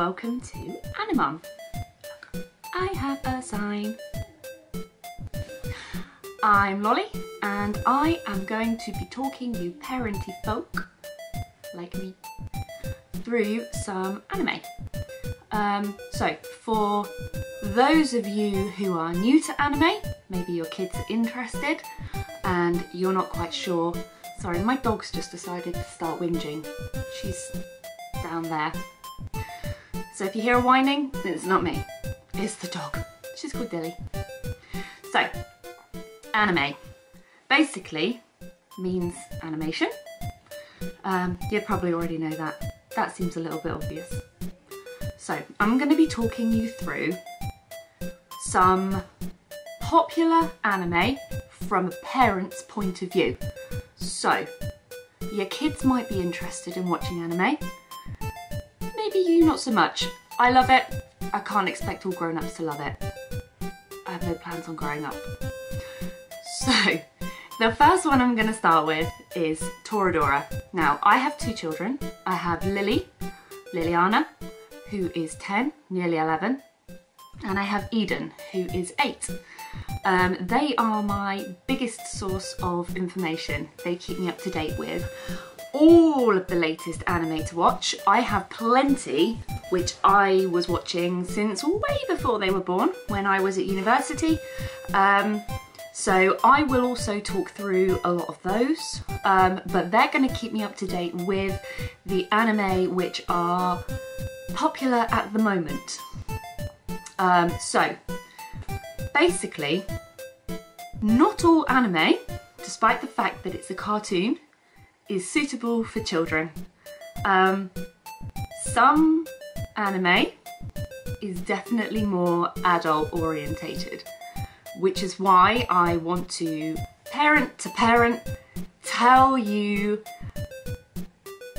welcome to Animom. I have a sign. I'm Lolly and I am going to be talking you parenty folk, like me, through some anime. So for those of you who are new to anime, maybe your kids are interested and you're not quite sure. Sorry, my dog's just decided to start whinging. She's down there. So if you hear her whining, it's not me, it's the dog. She's called Dilly. So, anime basically means animation. You probably already know that. That seems a little bit obvious. So I'm going to be talking you through some popular anime from a parent's point of view. So your kids might be interested in watching anime. Maybe you not so much. I love it. I can't expect all grown-ups to love it. I have no plans on growing up. So the first one I'm going to start with is Toradora. Now I have two children. I have Liliana, who is 10, nearly 11, and I have Eden, who is 8. They are my biggest source of information. They keep me up to date with all of the latest anime to watch. I have plenty which I was watching since way before they were born, when I was at university. So I will also talk through a lot of those, but they're going to keep me up to date with the anime which are popular at the moment. So basically, not all anime, despite the fact that it's a cartoon, is suitable for children. Some anime is definitely more adult orientated, which is why I want to parent tell you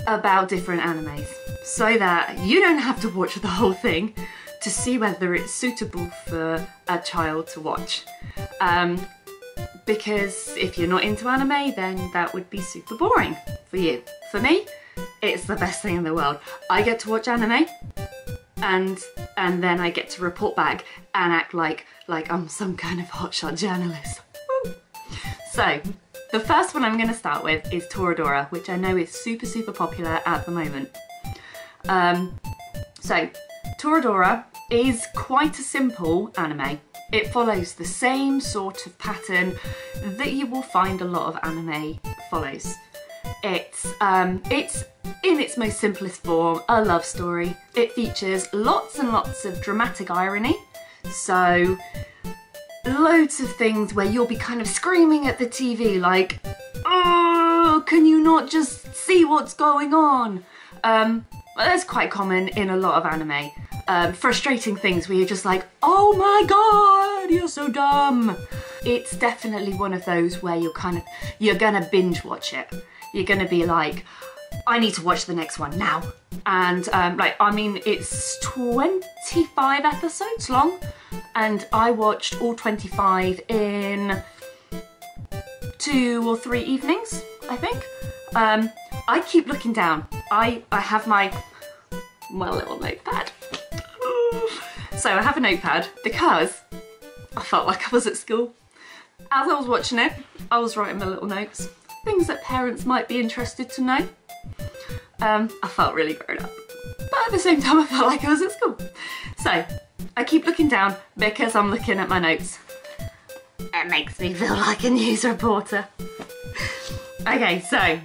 about different animes, so that you don't have to watch the whole thing to see whether it's suitable for a child to watch. Because if you're not into anime, then that would be super boring for you. For me, it's the best thing in the world. I get to watch anime and then I get to report back and act like I'm some kind of hotshot journalist. Woo. So the first one I'm going to start with is Toradora, which I know is super popular at the moment. So Toradora is quite a simple anime. It follows the same sort of pattern that you will find a lot of anime follows. It's in its most simplest form, a love story. It features lots and lots of dramatic irony. So loads of things where you'll be kind of screaming at the TV like, oh, can you not just see what's going on? That's quite common in a lot of anime. Frustrating things where you're just like, oh my god, you're so dumb. It's definitely one of those where you're gonna binge watch it. You're gonna be like, I need to watch the next one now. And I mean, it's 25 episodes long, and I watched all 25 in 2 or 3 evenings, I think. I keep looking down. I have my little notepad. So I have a notepad because I felt like I was at school. As I was watching it, I was writing my little notes. Things that parents might be interested to know. I felt really grown up. But at the same time, I felt like I was at school. So I keep looking down because I'm looking at my notes. It makes me feel like a news reporter. Okay, so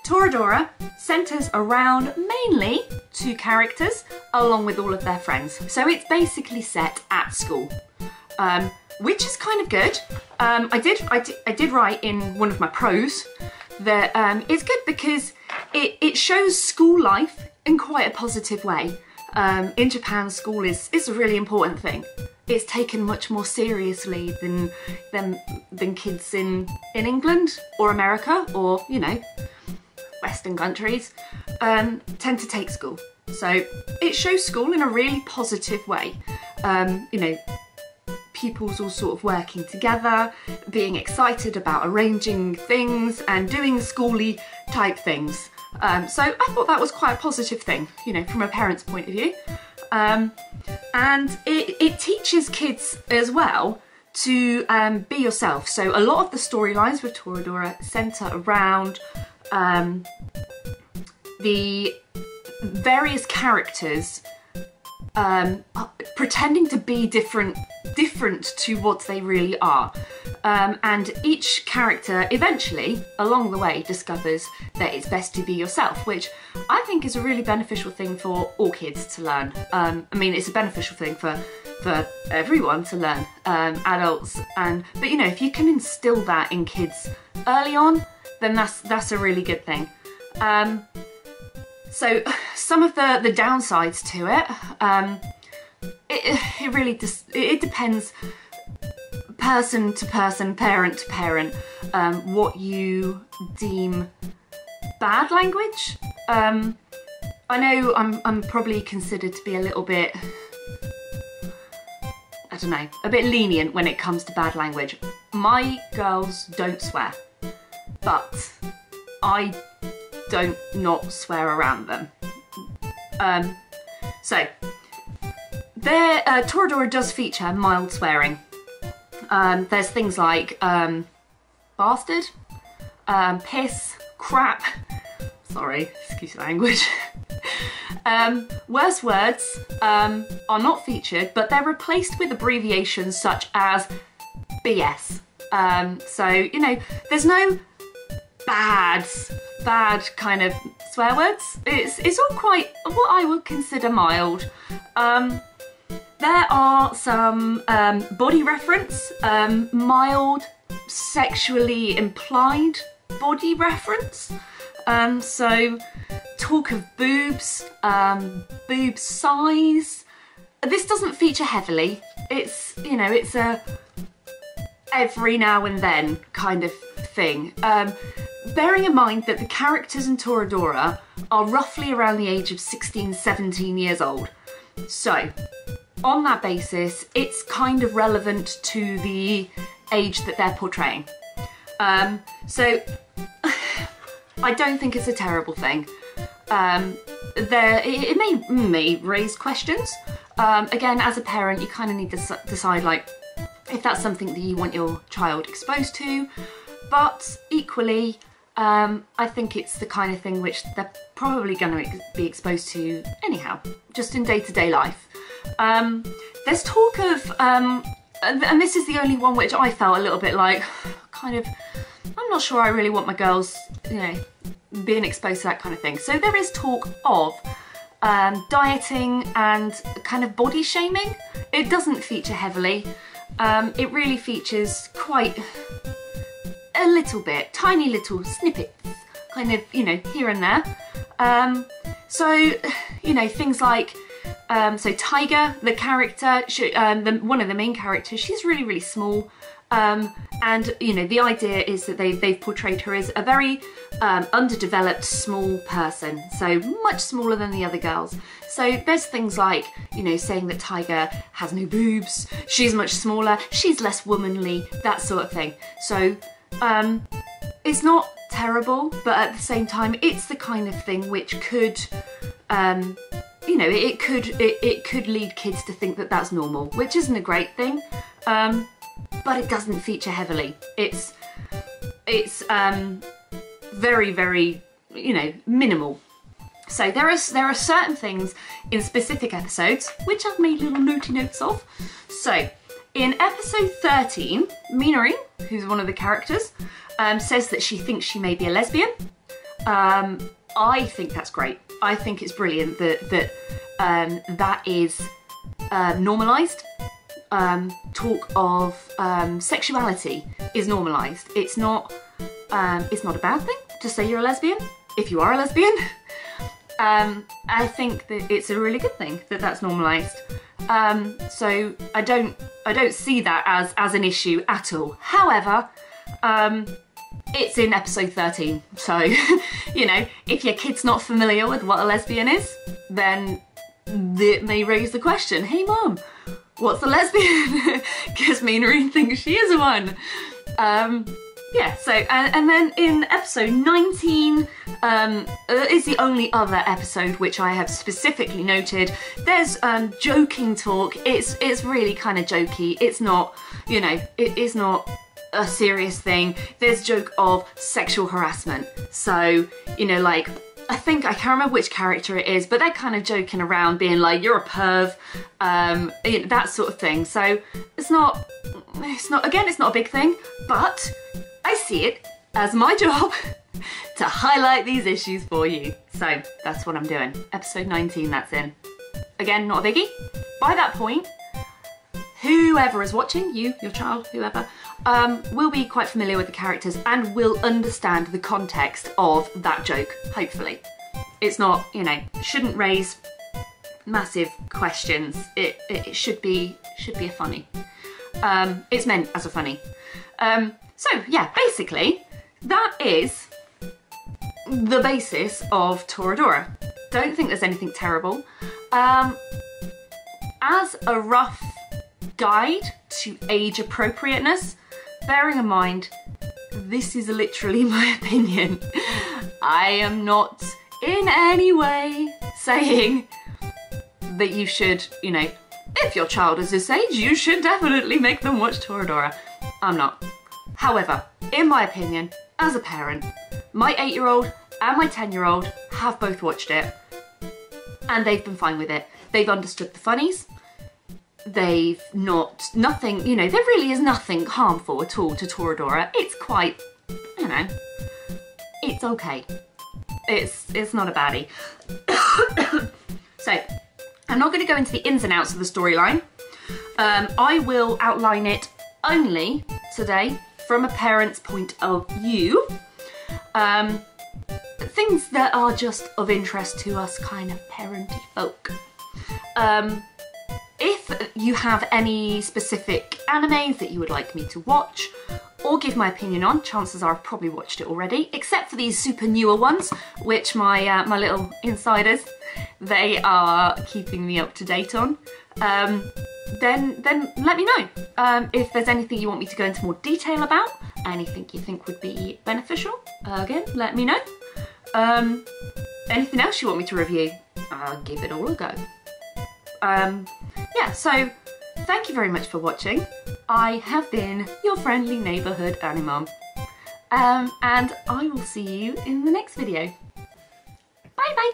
Toradora centres around mainly 2 characters along with all of their friends. So it's basically set at school, which is kind of good. I did write in one of my pros that it's good because it shows school life in quite a positive way. In Japan, school is a really important thing. It's taken much more seriously than kids in England or America or, you know, Western countries tend to take school. So it shows school in a really positive way. You know, pupils all sort of working together, being excited about arranging things and doing schooly type things. So I thought that was quite a positive thing, you know, from a parent's point of view. And it teaches kids as well to be yourself. So a lot of the storylines with Toradora centre around the various characters pretending to be different to what they really are. And each character eventually, along the way, discovers that it's best to be yourself, which I think is a really beneficial thing for all kids to learn. I mean, it's a beneficial thing for everyone to learn, adults, but you know, if you can instill that in kids early on, then that's a really good thing. So some of the downsides to it, it really it depends person to person, parent to parent, what you deem bad language. I know I'm probably considered to be a little bit, I don't know, a bit lenient when it comes to bad language. My girls don't swear, but I don't not swear around them. So Toradora does feature mild swearing. There's things like bastard, piss, crap, sorry, excuse the language. Worse words are not featured, but they're replaced with abbreviations such as BS. So, you know, there's no bad kind of swear words. It's all quite what I would consider mild. There are some body reference, mild sexually implied body reference. So talk of boobs, boob size. This doesn't feature heavily. It's, you know, it's a every now and then kind of thing. Bearing in mind that the characters in Toradora are roughly around the age of 16, 17 years old. So, on that basis, it's kind of relevant to the age that they're portraying. So, I don't think it's a terrible thing. It may raise questions. Again, as a parent, you kind of need to decide, like, if that's something that you want your child exposed to. But equally, I think it's the kind of thing which they're probably going to be exposed to anyhow, just in day-to-day life. There's talk of, and this is the only one which I felt a little bit like, kind of, I'm not sure I really want my girls, you know, being exposed to that kind of thing. So there is talk of dieting and kind of body shaming. It doesn't feature heavily. It really features quite a little bit, tiny little snippets, kind of, you know, here and there. So, you know, things like, so Tiger, the character, one of the main characters, she's really, really small. And, you know, the idea is that they've portrayed her as a very underdeveloped, small person, so much smaller than the other girls. So there's things like, you know, saying that Tiger has no boobs, she's much smaller, she's less womanly, that sort of thing. So it's not terrible, but at the same time, it's the kind of thing which could, you know, it could lead kids to think that that's normal, which isn't a great thing. But it doesn't feature heavily. It's very, very, you know, minimal. So there are certain things in specific episodes which I've made little notey notes of. So in episode 13, Minori, who's one of the characters, says that she thinks she may be a lesbian. I think that's great. I think it's brilliant that that is normalised. Talk of sexuality is normalised. It's not a bad thing to say you're a lesbian if you are a lesbian. I think that it's a really good thing that that's normalised. So I don't see that as an issue at all. However, it's in episode 13, so you know, if your kid's not familiar with what a lesbian is, then it may raise the question, hey mom, what's a lesbian? Because Minori thinks she is one. yeah, so, and then in episode 19 is the only other episode which I have specifically noted. There's joking talk. It's really kind of jokey. It's not, you know, it is not a serious thing. There's joke of sexual harassment. So, you know, like, I can't remember which character it is, but they're kind of joking around being like, you're a perv, you know, that sort of thing. So it's not, again, it's not a big thing, but I see it as my job to highlight these issues for you. So that's what I'm doing. Episode 19, that's in. Again, not a biggie. By that point, whoever is watching, you, your child, whoever, will be quite familiar with the characters and will understand the context of that joke, hopefully. It's not, you know, shouldn't raise massive questions. It should be a funny. It's meant as a funny. So yeah, basically, that is the basis of Toradora. Don't think there's anything terrible. As a rough guide to age appropriateness, bearing in mind, this is literally my opinion. I am not in any way saying that you should, you know, if your child is this age, you should definitely make them watch Toradora. I'm not. However, in my opinion, as a parent, my 8-year-old and my 10-year-old have both watched it and they've been fine with it. They've understood the funnies. They've nothing, you know, there really is nothing harmful at all to Toradora. It's quite, you know, it's okay. It's not a baddie. So, I'm not going to go into the ins and outs of the storyline. I will outline it only today from a parent's point of view. Things that are just of interest to us kind of parenty folk. If you have any specific animes that you would like me to watch or give my opinion on, chances are I've probably watched it already, except for these super newer ones, which my little insiders, they are keeping me up to date on. Then let me know. If there's anything you want me to go into more detail about, anything you think would be beneficial, again, let me know. Anything else you want me to review, I'll give it all a go. Yeah, so thank you very much for watching. I have been your friendly neighbourhood Animom. And I will see you in the next video. Bye bye!